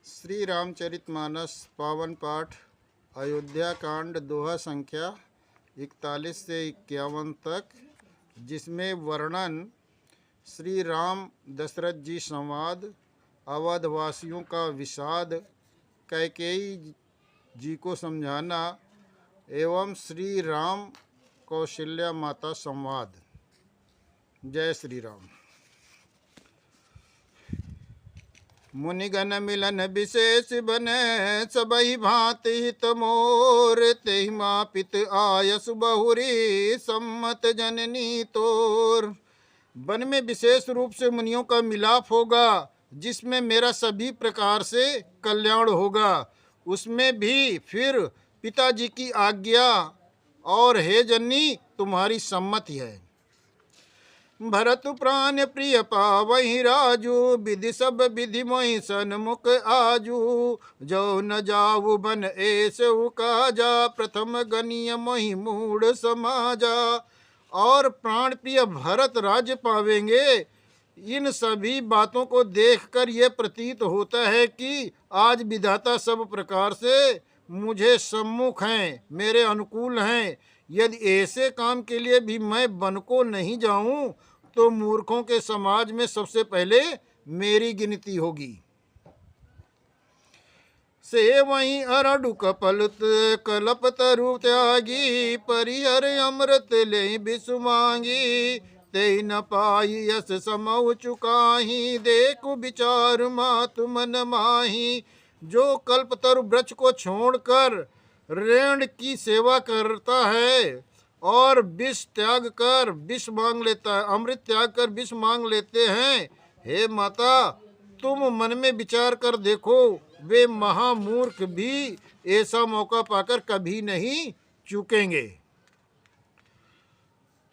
श्री रामचरितमानस पावन पाठ अयोध्या कांड दोहा संख्या 41 से 51 तक, जिसमें वर्णन श्री राम दशरथ जी संवाद, अवधवासियों का विषाद, कैकेयी जी को समझाना एवं श्री राम कौशल्या माता संवाद। जय श्री राम। मुनिगण मिलन विशेष बने, सबहि भांति हित मोर। तेहि मापित आयस बहुरी, सम्मत जननी तोर। वन में विशेष रूप से मुनियों का मिलाप होगा, जिसमें मेरा सभी प्रकार से कल्याण होगा। उसमें भी फिर पिताजी की आज्ञा और हे जननी तुम्हारी सम्मति है। भरत प्राण प्रिय पावहि राजू, विधि सब विधि मोहि सन्मुख आजू। जो न जाऊ बन ऐसहु काजा, प्रथम गनीय मोहि मूढ़ समाजा। और प्राण प्रिय भरत राज्य पावेंगे। इन सभी बातों को देखकर यह प्रतीत होता है कि आज विधाता सब प्रकार से मुझे सम्मुख हैं, मेरे अनुकूल हैं। यदि ऐसे काम के लिए भी मैं वन को नहीं जाऊं तो मूर्खों के समाज में सबसे पहले मेरी गिनती होगी। से वहीं अरडु कपल कलप तरु त्यागी, परिहर अमृत ले विषु मांगी। ते न पाई यस समऊ चुकाही, देखु विचार मातु मन माही। जो कल्पतरु वृक्ष को छोड़कर ऋण की सेवा करता है और विष त्याग कर विष मांग लेता है, अमृत त्याग कर विष मांग लेते हैं, हे माता तुम मन में विचार कर देखो, वे महामूर्ख भी ऐसा मौका पाकर कभी नहीं चूकेंगे।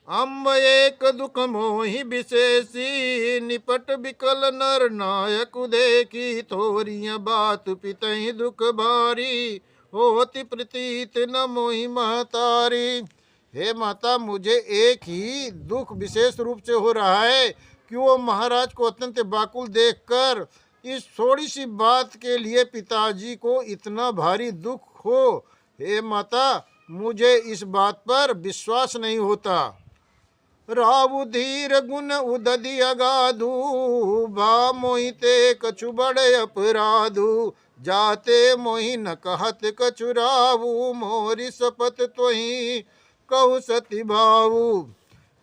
अम्ब एक दुख मोहि विशेषी, निपट विकल नर नायक देखी। थोरिया बात पितहि दुख भारी, होति प्रतीत न मोहि महतारी। हे माता, मुझे एक ही दुख विशेष रूप से हो रहा है कि वो महाराज को अत्यंत व्याकुल देखकर इस थोड़ी सी बात के लिए पिताजी को इतना भारी दुख हो। हे माता, मुझे इस बात पर विश्वास नहीं होता। रावु धीर गुण उदधि अगाधु, भा मोहिते कछु बड़े अपराधु। जाते मोहि न कहत कछु रावु, मोरी शपथ तोहि कहु सती भावु।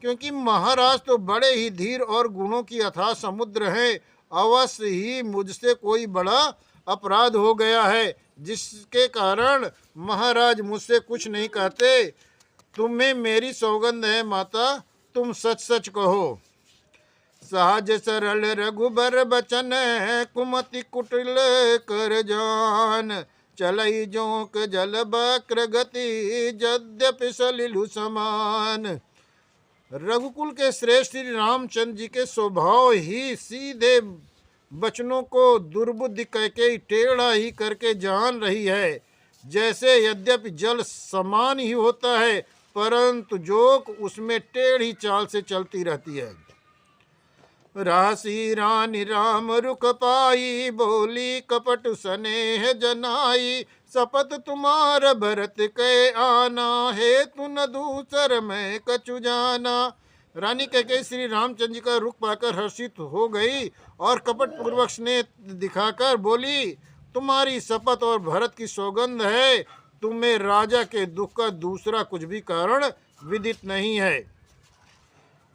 क्योंकि महाराज तो बड़े ही धीर और गुणों की अथाह समुद्र है। अवश्य ही मुझसे कोई बड़ा अपराध हो गया है, जिसके कारण महाराज मुझसे कुछ नहीं कहते। तुम्हें मेरी सौगंध है माता, तुम सच सच कहो। सहज सरल रघुबर बचन, कुमति कुटिल कर जान। चलई जोंक जल बक्र गति, यद्यपि सलिलु समान। रघुकुल के श्रेष्ठ श्री रामचंद्र जी के स्वभाव ही सीधे वचनों को दुर्बुद्धि कहके टेढ़ा ही करके जान रही है। जैसे यद्यपि जल समान ही होता है, परंतु जोक उसमें टेढ़ी चाल से चलती रहती है। राशि रानी राम रुख पाई, बोली कपट स्नेह जनाई। शपथ तुम्हार भरत के आना, हे तु न दूसर मैं कछु जाना। रानी कहके श्री रामचंद्र जी का रुख पाकर हर्षित हो गई और कपट पूर्वक स्नेह दिखाकर बोली, तुम्हारी शपथ और भरत की सौगंध है, तुम्हें राजा के दुख का दूसरा कुछ भी कारण विदित नहीं है।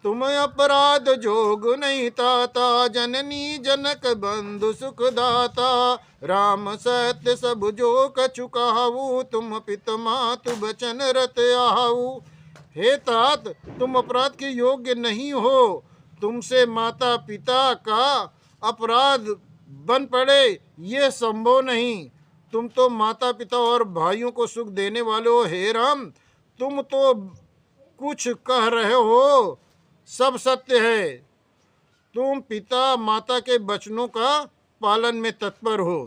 तुम अपराध जोग नहीं ताता, जननी जनक बंधु सुख दाता। राम सत्य सब जो कछु कहाऊ, तुम पित मातु बचन रत आऊ। हे तात, तुम अपराध के योग्य नहीं हो। तुमसे माता पिता का अपराध बन पड़े ये संभव नहीं। तुम तो माता पिता और भाइयों को सुख देने वाले हो। हे राम, तुम तो कुछ कह रहे हो सब सत्य है। तुम पिता माता के वचनों का पालन में तत्पर हो।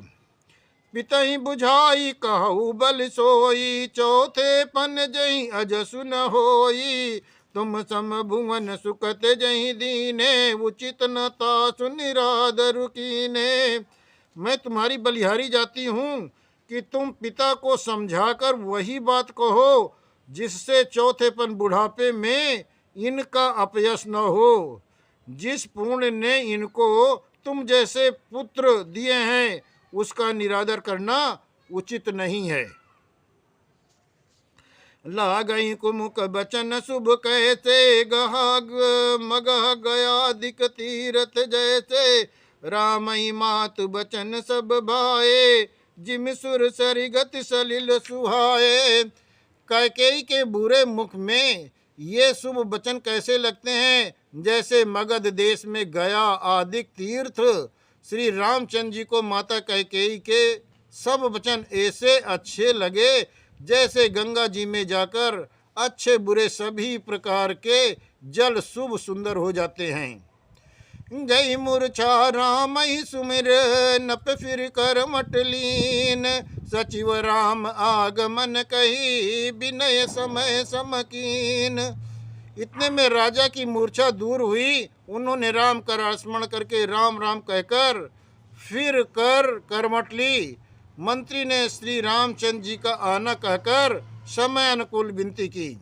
पिता ही बुझाई कहु बल सोई, चौथे पन जही अजसु न होई। तुम सम भुवन सुकत जही दीने, उचित न तासु निरादरु कीने। मैं तुम्हारी बलिहारी जाती हूँ कि तुम पिता को समझाकर वही बात कहो जिससे चौथेपन बुढ़ापे में इनका अपयश न हो। जिस पुण्य ने इनको तुम जैसे पुत्र दिए हैं उसका निरादर करना उचित नहीं है। लागई कुमुक बचन शुभ कैसे मगह गया दिक तीरथ जैसे रामई मात बचन सब भाए जिम सुर सरिगत सलिल सुहाए। कैकेयी के बुरे मुख में ये शुभ वचन कैसे लगते हैं, जैसे मगध देश में गया आदि तीर्थ। श्री रामचंद्र जी को माता कैकेयी के सब वचन ऐसे अच्छे लगे जैसे गंगा जी में जाकर अच्छे बुरे सभी प्रकार के जल शुभ सुंदर हो जाते हैं। गई मूर्छा राम ही सुमिर नप फिर कर मटलीन सचिव राम आगमन कही विनय समय समकीन। इतने में राजा की मूर्छा दूर हुई। उन्होंने राम का स्मरण करके राम राम कहकर फिर कर करमट ली। मंत्री ने श्री रामचंद्र जी का आना कहकर समय अनुकूल विनती की।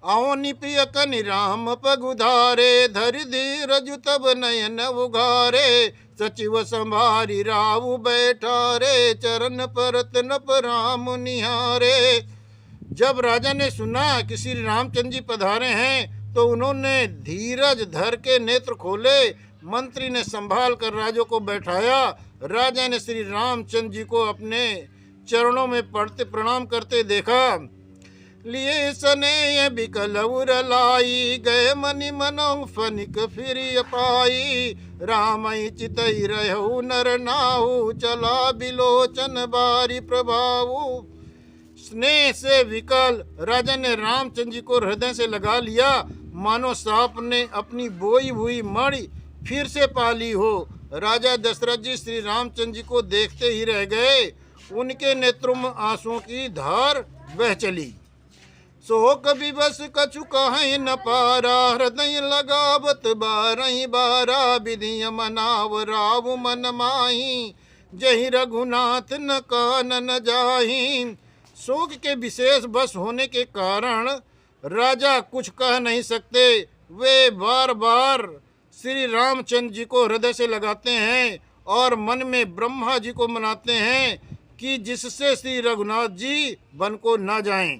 आओ निप्रिय कनि राम पगुधारे धरि धीरज तब नयन उघारे सचिव संभारी राव बैठारे चरण परत नप राम निहारे। जब राजा ने सुना कि श्री रामचंद्र जी पधारे हैं तो उन्होंने धीरज धर के नेत्र खोले। मंत्री ने संभाल कर राजा को बैठाया। राजा ने श्री रामचंद्र जी को अपने चरणों में पड़ते प्रणाम करते देखा। लिए सने बिकल उर लाई गए मनि मनों फनिक फिर पाई रामई चितई रहु नर नाहु चला बिलोचन बारी प्रभाऊ। स्नेह से विकल राजा ने रामचंद्र जी को हृदय से लगा लिया, मानो सांप ने अपनी बोई हुई मणि फिर से पाली हो। राजा दशरथ जी श्री रामचंद्र जी को देखते ही रह गए। उनके नेत्रों में आंसुओं की धार बह चली। शोक विवश कछु कहीं न पारा हृदय लगावत बारही बारा विधिय मनाव राव मन माही जही रघुनाथ न कानन जाही। शोक के विशेष वश होने के कारण राजा कुछ कह नहीं सकते। वे बार बार श्री रामचंद्र जी को हृदय से लगाते हैं और मन में ब्रह्मा जी को मनाते हैं कि जिससे श्री रघुनाथ जी वन को न जाएं।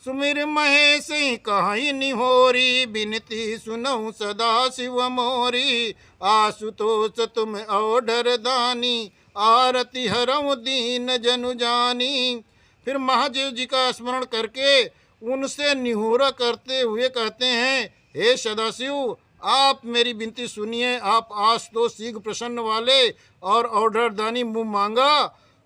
सुमिर महेश कहीं निहोरी बिनती सुनऊ सदा शिव मोरी आशुतोष तुम औढर दानी आरती हरऊ दीन जनु जानी। फिर महादेव जी का स्मरण करके उनसे निहोरा करते हुए कहते हैं, हे सदाशिव आप मेरी विनती सुनिए। आप आशुतोष शीघ्र प्रसन्न वाले और औढर दानी मुँह मांगा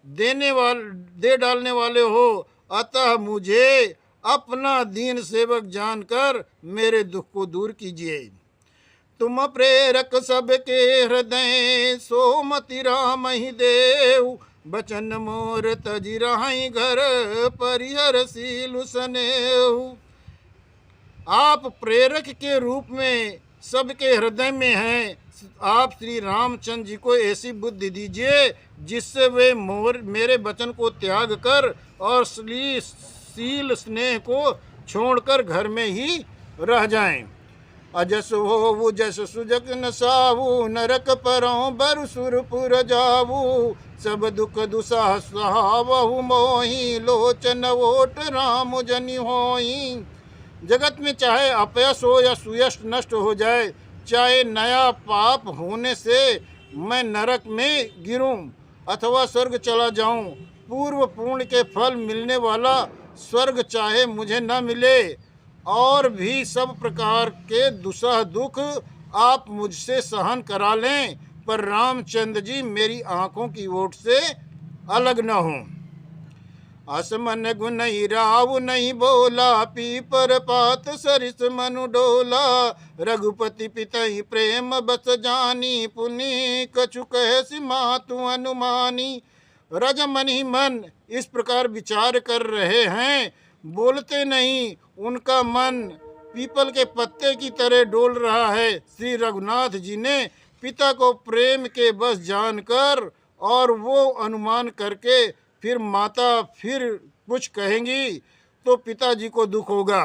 दे डालने वाले हो, अतः मुझे अपना दीन सेवक जानकर मेरे दुख को दूर कीजिए। तुम प्रेरक सबके हृदय सोमति राम ही देव बचन मोर तजी रहाई घर परिहर सीलु सनेहु। आप प्रेरक के रूप में सबके हृदय में हैं। आप श्री रामचंद्र जी को ऐसी बुद्धि दीजिए जिससे वे मेरे वचन को त्याग कर और शील स्नेह को छोड़कर घर में ही रह जाएं। अजस हो जस सुजग न साहू नरक परों बर सुरपुर जावू सब दुख दुसाह सहावहु मोही लोचन ओट राम जनि होई। जगत में चाहे अपयश हो या सुयश नष्ट हो जाए, चाहे नया पाप होने से मैं नरक में गिरूं अथवा स्वर्ग चला जाऊं, पूर्व पुण्य के फल मिलने वाला स्वर्ग चाहे मुझे न मिले और भी सब प्रकार के दुसह दुख आप मुझसे सहन करा लें, पर रामचंद्र जी मेरी आंखों की ओट से अलग न हों। असमन गुन राव नहीं बोला पीपर पात सरिस मनु डोला रघुपति पितहि प्रेम बस जानी पुनि कछु कह मातु अनुमानी। राजा मन ही मन इस प्रकार विचार कर रहे हैं, बोलते नहीं। उनका मन पीपल के पत्ते की तरह डोल रहा है। श्री रघुनाथ जी ने पिता को प्रेम के बस जानकर और वो अनुमान करके फिर माता फिर कुछ कहेंगी तो पिताजी को दुख होगा।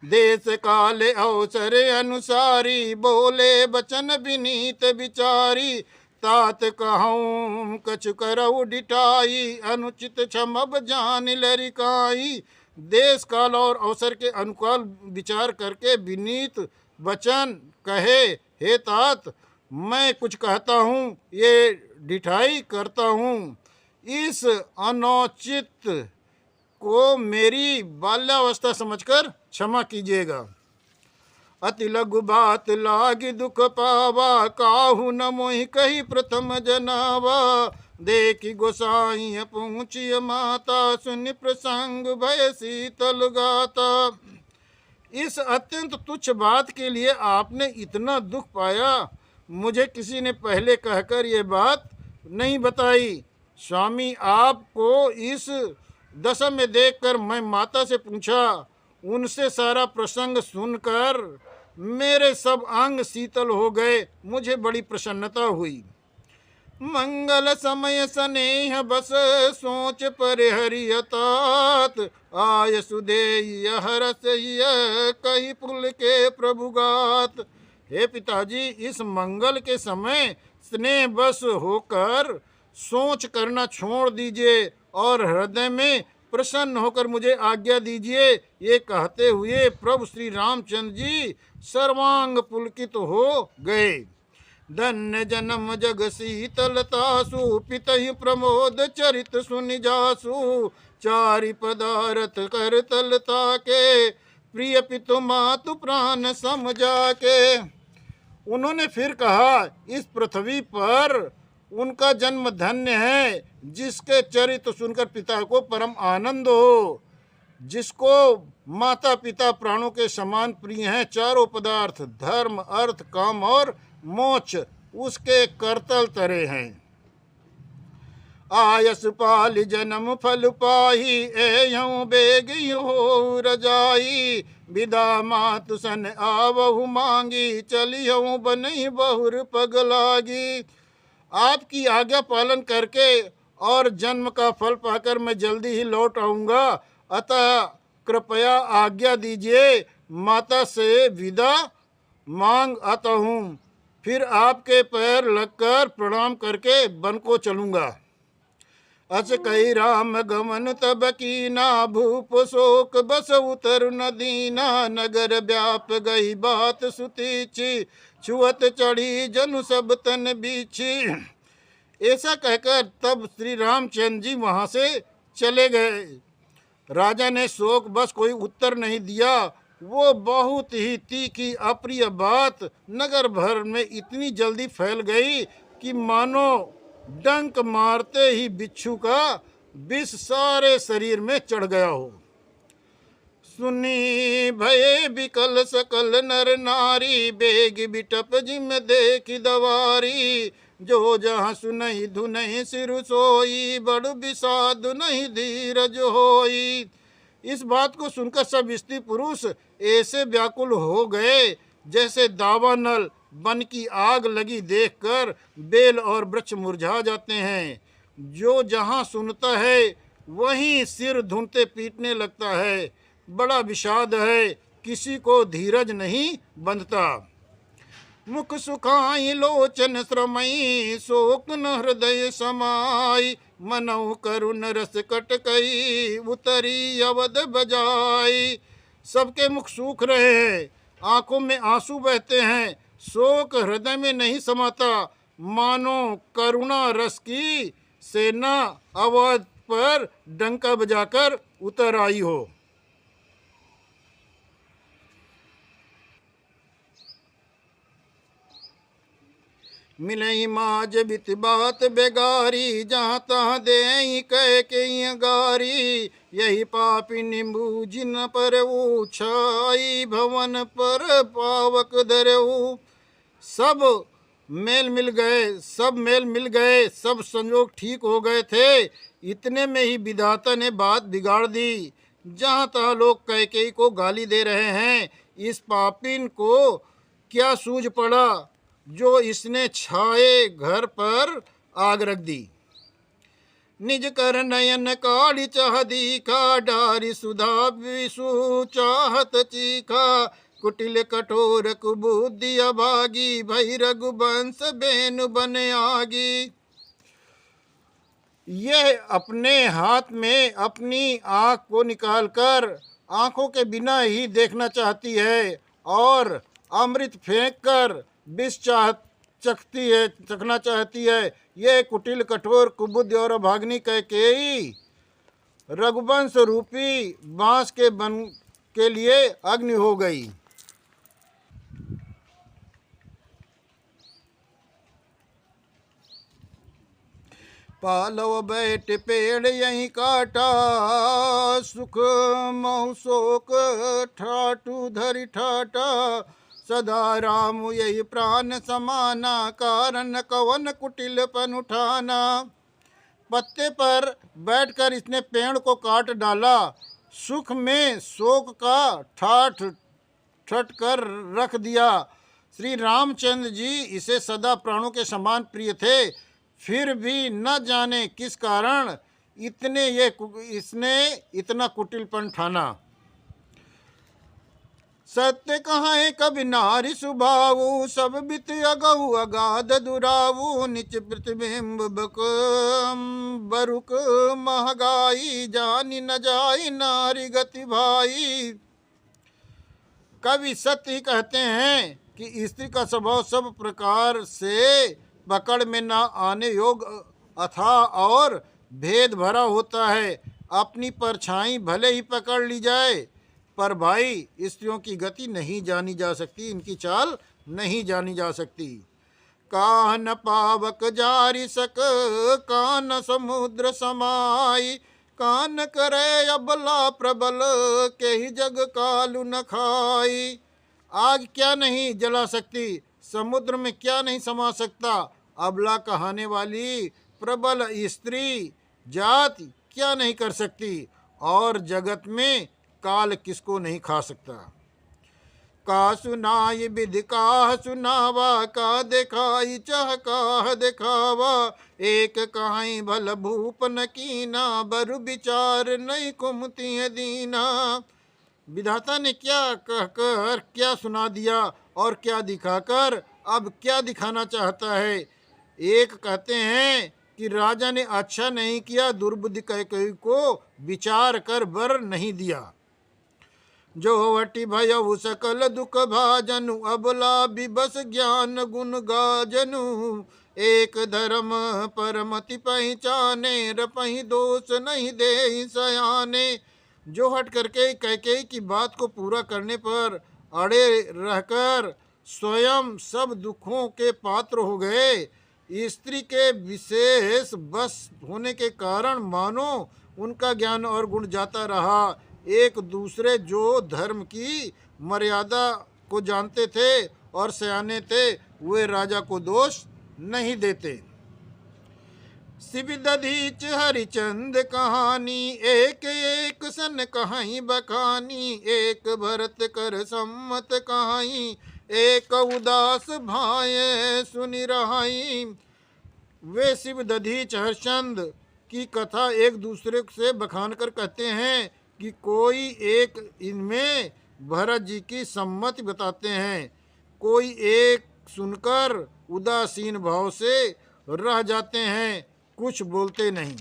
देश काल अवसर अनुसारी बोले बचन विनीत विचारी, तात कहूँ कछु करऊ डिटाई अनुचित क्षमब जान लरिकाई। देश काल और अवसर के अनुकूल विचार करके विनीत वचन कहे, हे तात मैं कुछ कहता हूँ, ये डिठाई करता हूँ, इस अनुचित को मेरी बाल्यावस्था समझकर क्षमा कीजिएगा। अति लघु बात लागी दुख पावा, काहू न मोहि कही प्रथम जनावा। देखी गोसाई पूछिय माता, सुनि प्रसंग भय शीतल गाता। इस अत्यंत तुच्छ बात के लिए आपने इतना दुख पाया, मुझे किसी ने पहले कहकर ये बात नहीं बताई। स्वामी आपको इस दशा में देखकर मैं माता से पूछा, उनसे सारा प्रसंग सुनकर मेरे सब अंग शीतल हो गए, मुझे बड़ी प्रसन्नता हुई। मंगल समय स्नेह बस सोच परिहरियतात, आय सुदेय हरस कही पुल के प्रभुगात। हे पिताजी, इस मंगल के समय स्नेह बस होकर सोच करना छोड़ दीजिए और हृदय में प्रसन्न होकर मुझे आज्ञा दीजिए। ये कहते हुए प्रभु श्री रामचंद्र जी सर्वांग पुलकित हो गए। धन्य जन्म जग शीतलतासु, पितहि प्रमोद चरित सुनि जासु। चारि पदारथ कर तलता के, प्रिय पितु मातु प्राण समझा के। उन्होंने फिर कहा, इस पृथ्वी पर उनका जन्म धन्य है जिसके चरित्र सुनकर पिता को परम आनंद हो, जिसको माता पिता प्राणों के समान प्रिय हैं। चारों पदार्थ धर्म अर्थ काम और मोक्ष उसके करतल तरे हैं। आयस पाल जन्म फल पाही, एयं बेग हो रजाई। विदा मातु सन आवहु मांगी, चलियहु बनहि बहुर पग लागी। आपकी आज्ञा पालन करके और जन्म का फल पाकर मैं जल्दी ही लौट आऊँगा, अतः कृपया आज्ञा दीजिए, माता से विदा मांग आता हूँ, फिर आपके पैर लगकर प्रणाम करके वन को चलूँगा। अस कही राम गमन तब कीना, भूप शोक बस उतर न दीना। नगर व्याप गई बात सुतीची, छुअत चढ़ी जनु सब तन बीछी। ऐसा कहकर तब श्री रामचंद्र जी वहाँ से चले गए। राजा ने शोक बस कोई उत्तर नहीं दिया। वो बहुत ही तीखी अप्रिय बात नगर भर में इतनी जल्दी फैल गई कि मानो डंक मारते ही बिच्छू का विष सारे शरीर में चढ़ गया हो। सुनी भये बिकल सकल नर नारी, बेग बिटप जिम देख दवारी। जो जहाँ सुनहि धुनहि सिर सोई, बड़ विषाद नहीं धीरज होई। इस बात को सुनकर सब स्त्री पुरुष ऐसे व्याकुल हो गए जैसे दावानल वन की आग लगी देखकर बेल और वृक्ष मुरझा जाते हैं। जो जहाँ सुनता है वहीं सिर धुनते पीटने लगता है। बड़ा विषाद है, किसी को धीरज नहीं बंधता। मुख सुखाई लोचन श्रमई, शोक न हृदय समाई। मनऊ करुण रस कटकई, उतरी अवध बजाई। सबके मुख सूख रहे हैं, आंखों में आंसू बहते हैं, शोक हृदय में नहीं समाता। मानो करुणा रस की सेना अवध पर डंका बजाकर उतर आई हो। मिलई माज बित बात बेगारी, जहाँ तहाँ दे कह के गारी। यही पापी नींबू जिन पर उछाई, भवन पर पावक धरऊ। सब मेल मिल गए, सब संयोग ठीक हो गए थे। इतने में ही विधाता ने बात बिगाड़ दी। जहाँ तहाँ लोग कैकेयी को गाली दे रहे हैं। इस पापिन को क्या सूझ पड़ा जो इसने छाए घर पर आग रख दी। निज कर नयन काली चाह दीखा, डारी सुधा विषु चाहत चीखा। कुटिल कठोर कुबुद्धि अभागी, भई रघुवंश बेनु बन आगी। यह अपने हाथ में अपनी आँख को निकालकर आँखों के बिना ही देखना चाहती है और अमृत फेंक कर विष चखना चाहती है। यह कुटिल कठोर कुबुद्धि और अभाग्नि कैकेयी रघुवंश रूपी बांस के बन के लिए अग्नि हो गई। पालव बैठ पेड़ यहीं काटा, सुख महु शोक ठाटू धरि ठाटा। सदा राम यही प्राण समाना, कारण कवन कुटिलपन उठाना। पत्ते पर बैठकर इसने पेड़ को काट डाला, सुख में शोक का ठाठ ठट कर रख दिया। श्री रामचंद्र जी इसे सदा प्राणों के समान प्रिय थे, फिर भी न जाने किस कारण इसने इतना कुटिलपन ठाना। सत्य कहाँ कभी नारी सुभाऊ, सब बित अगऊ अगाध दुराऊ। निच प्रतिबिंब बरुक महगाई, जानी न जाई नारी गति भाई। कवि सत्य कहते हैं कि स्त्री का स्वभाव सब प्रकार से पकड़ में न आने योग्य अथाह और भेद भरा होता है। अपनी परछाई भले ही पकड़ ली जाए, पर भाई स्त्रियों की गति नहीं जानी जा सकती, इनकी चाल नहीं जानी जा सकती। कान पावक जारी सक, कान समुद्र समाई। कान करे अबला प्रबल, के ही जग कालु न खाई। आग क्या नहीं जला सकती, समुद्र में क्या नहीं समा सकता, अबला कहाने वाली प्रबल स्त्री जात क्या नहीं कर सकती, और जगत में काल किसको नहीं खा सकता। का सुनाई विधि काह सुनावा, का दिखाई चाह काह दिखावा। एक कहाई भल भूप न कीना, बरु विचार नहीं कुमति दीना। विधाता ने क्या कहकर क्या सुना दिया और क्या दिखाकर अब क्या दिखाना चाहता है। एक कहते हैं कि राजा ने अच्छा नहीं किया, दुर्बुद्धि कैकेयी को विचार कर वर नहीं दिया। जो वटी भयउ सकल दुख भाजनु, अबला बिबस ज्ञान गुण गाजनु। एक धर्म परमति पहचाने, रपहि दोष नहीं दे सयाने। जो हट करके कैकेयी की बात को पूरा करने पर अड़े रहकर स्वयं सब दुखों के पात्र हो गए, स्त्री के विशेष बस होने के कारण मानो उनका ज्ञान और गुण जाता रहा। एक दूसरे जो धर्म की मर्यादा को जानते थे और सयाने थे, वे राजा को दोष नहीं देते। शिव दधीच हरिचंद कहानी, एक एक सन कहाई बखानी। एक भरत कर सम्मत कहाई, एक उदास भाये सुनि रहाई। वे शिव दधीच हरिचंद की कथा एक दूसरे से बखान कर कहते हैं कि कोई एक इनमें भरत जी की सम्मति बताते हैं, कोई एक सुनकर उदासीन भाव से रह जाते हैं, कुछ बोलते नहीं।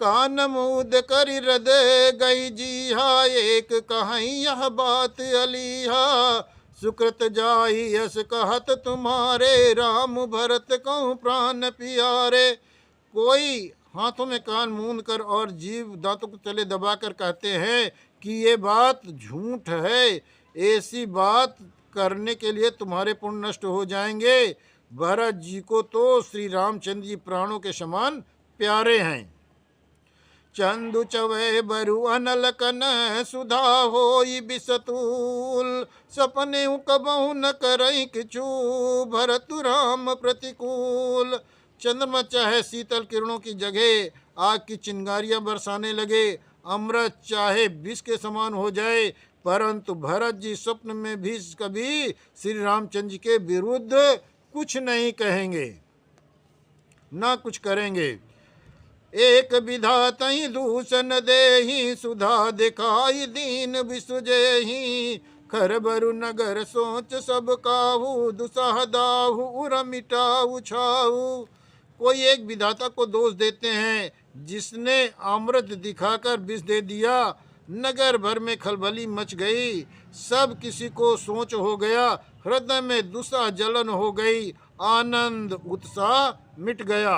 कान मूद कर हृदय गई जीहा, एक कहीं यह बात अलीहा। सुकृत जाहि यस कहत तुम्हारे, राम भरत कहूँ प्राण प्यारे। कोई हाथों में कान मूंद कर और जीभ दांतों को तले दबाकर कहते हैं कि ये बात झूठ है, ऐसी बात करने के लिए तुम्हारे पुण्य नष्ट हो जाएंगे। भरत जी को तो श्री रामचंद्र जी प्राणों के समान प्यारे हैं। चंदु चवै बरु अनल कन, सुधा होई बिसतूल। सपने कबहु न करई किछु, भरत राम प्रतिकूल। चंद्रमा चाहे शीतल किरणों की जगह आग की चिंगारियां बरसाने लगे, अमृत चाहे विष के समान हो जाए, परंतु भरत जी स्वप्न में भी कभी श्री रामचंद्र जी के विरुद्ध कुछ नहीं कहेंगे। ना कुछ करेंगे। एक विधातहि दूषण देहि, सुधा दिखाई दीन विसुजेहि। खर बरु नगर सोच सब काहू, दुसह दाहू उर मिटाऊ छाऊ। कोई एक विधाता को दोष देते हैं जिसने अमृत दिखाकर विष दे दिया। नगर भर में खलबली मच गई, सब किसी को सोच हो गया। हृदय में दुसा जलन हो गई, आनंद उत्साह मिट गया।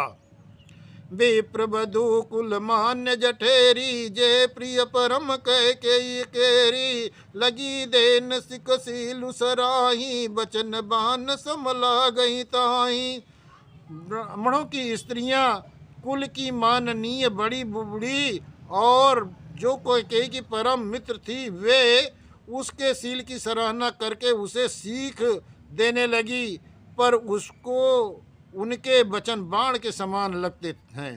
विप्र बधू कुल मान्य जठेरी, जय प्रिय परम कह के केरी। लगी देन सिक सीलु सराही, बचन बान समला गई ताही। ब्राह्मणों की स्त्रियां कुल की माननीय बड़ी बुबड़ी और जो कोई कई की परम मित्र थी, वे उसके सील की सराहना करके उसे सीख देने लगी, पर उसको उनके वचन बाण के समान लगते हैं।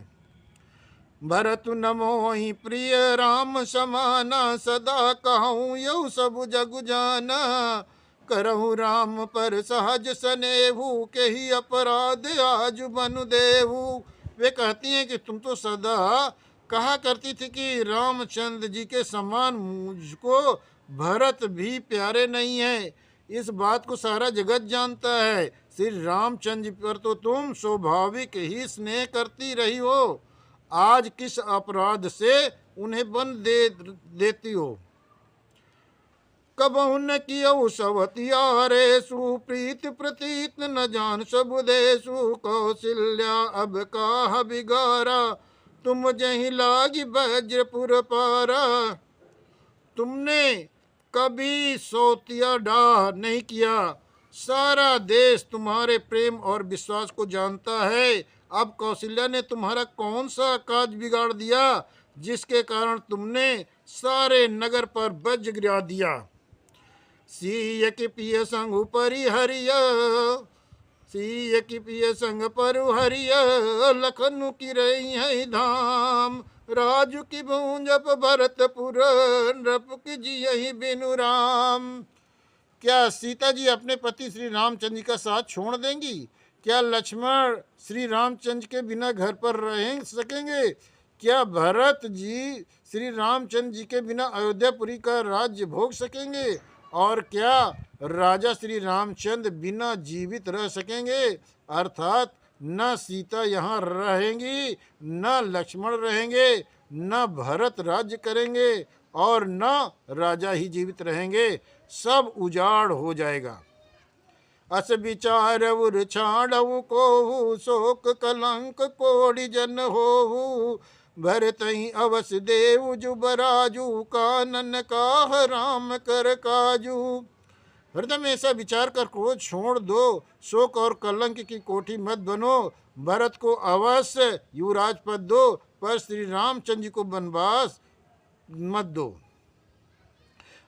भरत न मोहि प्रिय राम समाना, सदा कहूँ यऊ सब जग जाना। करहु राम पर सहज सनेहु, के ही अपराध आज बनु देहु। वे कहती हैं कि तुम तो सदा कहा करती थी कि रामचंद्र जी के समान मुझको भरत भी प्यारे नहीं है। इस बात को सारा जगत जानता है। श्री रामचंद्र जी पर तो तुम स्वाभाविक ही स्नेह करती रही हो, आज किस अपराध से उन्हें बन देती हो। कबहु न कियऊ सवतियारे, सुप्रीत प्रतीत न जान सब देसु। कौशल्या अब काह बिगारा, तुम जही लागी वज्रपुर पारा। तुमने कभी सौतिया डाह नहीं किया, सारा देश तुम्हारे प्रेम और विश्वास को जानता है। अब कौशल्या ने तुम्हारा कौन सा काज बिगाड़ दिया जिसके कारण तुमने सारे नगर पर वज्र गिरा दिया। सीय की पिय संग परिहरिय, सीय की पिय संग परिहरिय। लखनु की रही है धाम, राजू की भूंजप भरतपुर। नृप की जियहि बिनु राम। क्या सीता जी अपने पति श्री रामचंद्र जी का साथ छोड़ देंगी? क्या लक्ष्मण श्री रामचंद्र के बिना घर पर रह सकेंगे? क्या भरत जी श्री रामचंद्र जी के बिना अयोध्यापुरी का राज्य भोग सकेंगे? और क्या राजा श्री रामचंद्र बिना जीवित रह सकेंगे? अर्थात न सीता यहाँ रहेंगी, न लक्ष्मण रहेंगे, न भरत राज्य करेंगे और न राजा ही जीवित रहेंगे, सब उजाड़ हो जाएगा। अस विचार उर छाड़ऊ कोहू, शोक कलंक कोड़ि जन होहू। भरतहि अवस देव जुबराजू, कानन काह राम कर काजू। हृदय में ऐसा विचार कर क्रोध छोड़ दो, शोक और कलंक की कोठी मत बनो। भरत को अवश्य युवराज पद दो, पर श्री रामचंद्र जी को वनवास मत दो।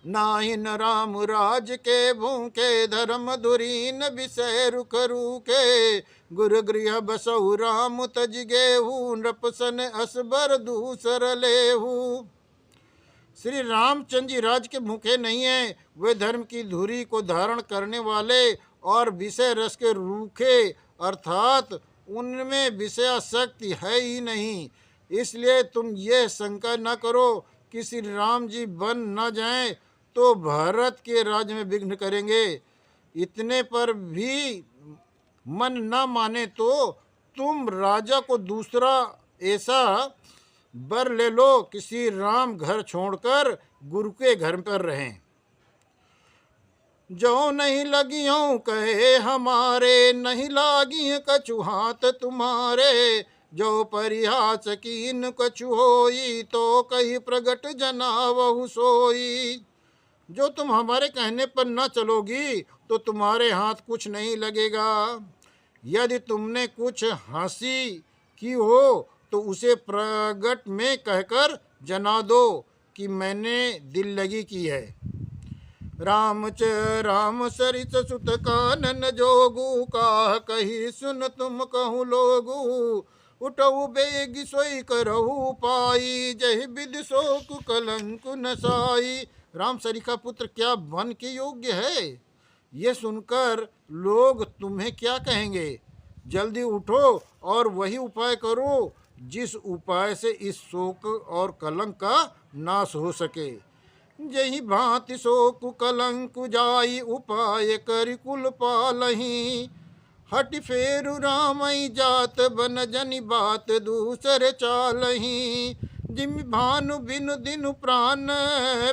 नाहिन राम राज के भूखे, धर्म धुरीन विषय रुख रूखे। गुरु गृह बसहु राम तज गेहू, नृपसन असबर दूसर लेहू। श्री रामचंद्र जी राज के भूखे नहीं हैं, वे धर्म की धुरी को धारण करने वाले और विषय रस के रूखे, अर्थात उनमें विषयासक्ति है ही नहीं। इसलिए तुम ये शंका न करो कि श्री राम जी बन न जाएं तो भारत के राज्य में विघ्न करेंगे। इतने पर भी मन न माने तो तुम राजा को दूसरा ऐसा बर ले लो कि श्री राम घर छोड़कर गुरु के घर पर रहें। जो नहीं लगियों कहे हमारे, नहीं लागी कछु हाथ तुम्हारे। जो परिहास कीन कछु होई, तो कही प्रगट जनावहु सोई। जो तुम हमारे कहने पर न चलोगी तो तुम्हारे हाथ कुछ नहीं लगेगा। यदि तुमने कुछ हंसी की हो तो उसे प्रगट में कहकर जना दो कि मैंने दिल लगी की है। राम सरिस सुत कानन जोगू, काह कही सुन तुम कहूँ लोगू। उठऊ बेग सोई करहु पाई, जय विधि शोक कलंक नसाई। राम सरिका पुत्र क्या वन के योग्य है? ये सुनकर लोग तुम्हें क्या कहेंगे? जल्दी उठो और वही उपाय करो जिस उपाय से इस शोक और कलंक का नाश हो सके। जही भांति शोक कलंक जाई, उपाय करि कुल पालही। हट फेरु रामई जात, बन जनि बात दूसर चालही। जिमि भानु बिनु दिनु प्राण,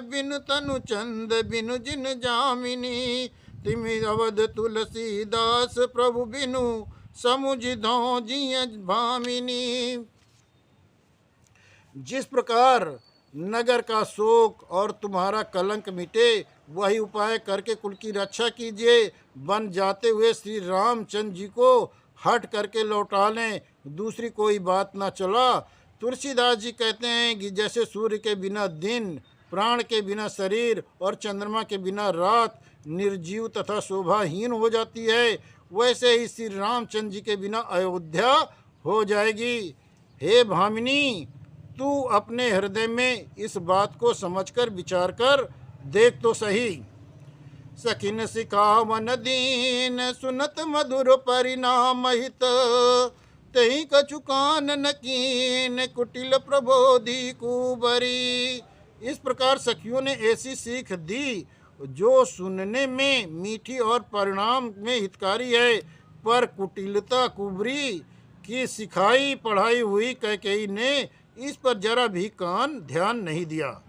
बिनु तनु चंद बिनु जिन जामिनी। तिमि अवध तुलसीदास, प्रभु बिनु समुझ धो जिय भामिनी। जिस प्रकार नगर का शोक और तुम्हारा कलंक मिटे, वही उपाय करके कुल की रक्षा कीजिए। बन जाते हुए श्री रामचंद्र जी को हट करके लौटा लें, दूसरी कोई बात ना चला। तुलसीदास जी कहते हैं कि जैसे सूर्य के बिना दिन, प्राण के बिना शरीर और चंद्रमा के बिना रात निर्जीव तथा शोभाहीन हो जाती है, वैसे ही श्री रामचंद्र जी के बिना अयोध्या हो जाएगी। हे भामिनी, तू अपने हृदय में इस बात को समझकर विचार कर देख तो सही। सखिन सिखावन दीन, सुनत मधुर परिणाम हित। तही कछुकान नकीन, कुटिल प्रबोधि कुबरी। इस प्रकार सखियों ने ऐसी सीख दी जो सुनने में मीठी और परिणाम में हितकारी है, पर कुटिलता कुबरी की सिखाई पढ़ाई हुई कैकेयी ने इस पर जरा भी कान ध्यान नहीं दिया।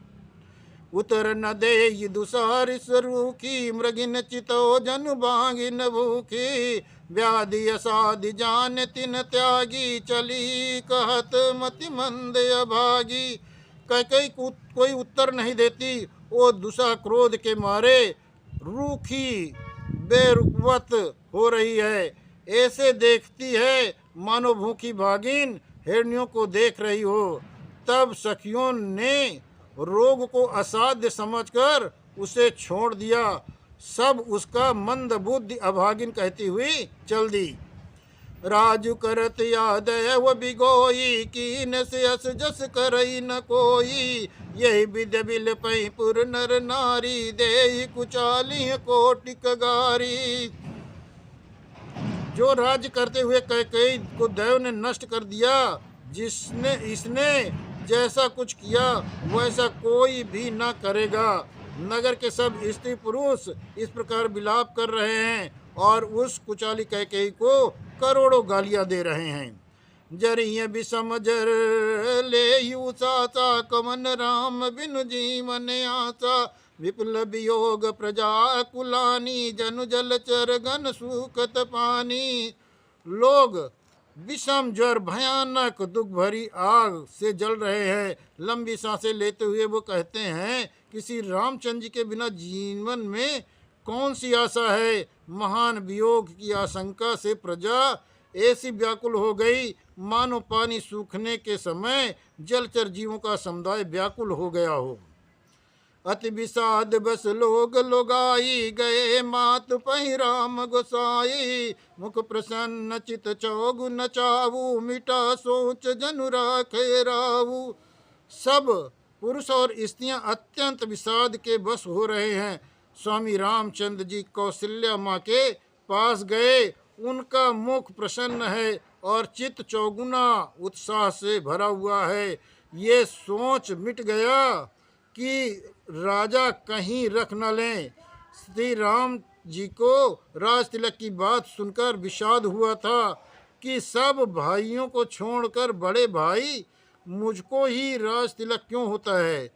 उतर न दे दुसार स्वरूखी, मृगिन चितो जन बांगिन भूखी। व्याधि असाधि जान तिन त्यागी, चली कहत मति मंद अभागी। कैकेयी कोई उत्तर नहीं देती, वो दुसा क्रोध के मारे रूखी बेरुखवत हो रही है। ऐसे देखती है मानो भूखी भागिन हिरनियों को देख रही हो। तब सखियों ने रोग को असाध्य समझकर उसे छोड़ दिया। सब उसका मंद बुद्धि अभागिन कहती हुई चल दी। राजु करत याद वो बिगोई, कीन से अस जस करई न कोई। यही विद्य बिल पैपुर नर नारी, दे कुचाली कोटि कगारी। जो राज्य करते हुए कैकेयी को दैव ने नष्ट कर दिया, इसने जैसा कुछ किया वैसा कोई भी ना करेगा। नगर के सब स्त्री पुरुष इस प्रकार विलाप कर रहे हैं और उस कुचाली कैकेयी को करोड़ों गालियां दे रहे हैं। जरिय विषम जर ले यू सासा, कवन राम बिनु जीवन आसा। विपुल वियोग प्रजा कुलानी, जनु जलचर गन सूखत पानी। लोग विषम ज्वर भयानक दुख भरी आग से जल रहे हैं। लंबी सांसें लेते हुए वो कहते हैं कि श्री रामचंद्र जी के बिना जीवन में कौन सी आशा है। महान वियोग की आशंका से प्रजा ऐसी व्याकुल हो गई मानो पानी सूखने के समय जलचर जीवों का समुदाय व्याकुल हो गया हो। अति विषाद बस लोग लोगाई, गए मात पहि राम गोसाई। मुख प्रसन्न चित चौगु नचाऊ, मिटा सोच जनु राखे राऊ। सब पुरुष और स्त्रियां अत्यंत विषाद के बस हो रहे हैं। स्वामी रामचंद्र जी कौशल्या माँ के पास गए, उनका मुख प्रसन्न है और चित्त चौगुना उत्साह से भरा हुआ है। ये सोच मिट गया कि राजा कहीं रख न लें। श्री राम जी को राज तिलक की बात सुनकर विषाद हुआ था कि सब भाइयों को छोड़कर बड़े भाई मुझको ही राज तिलक क्यों होता है।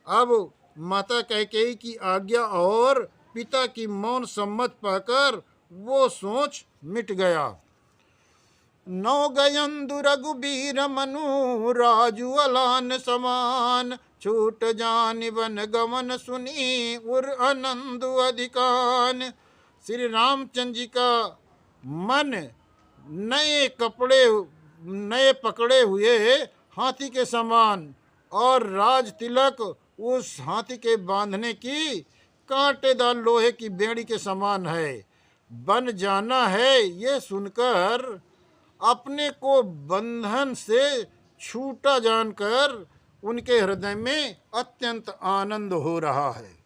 अब माता कैकेयी की आज्ञा और पिता की मौन सम्मत पाकर वो सोच मिट गया। नौ गयंदु रघुबीर मनु, राजू अलान समान। छूट जान वन गमन सुनी, उर आनंद अधिकान। श्री रामचंद्र जी का मन नए पकड़े हुए हाथी के समान और राज तिलक उस हाथी के बांधने की कांटेदार लोहे की बेड़ी के समान है। बन जाना है ये सुनकर अपने को बंधन से छूटा जानकर उनके हृदय में अत्यंत आनंद हो रहा है।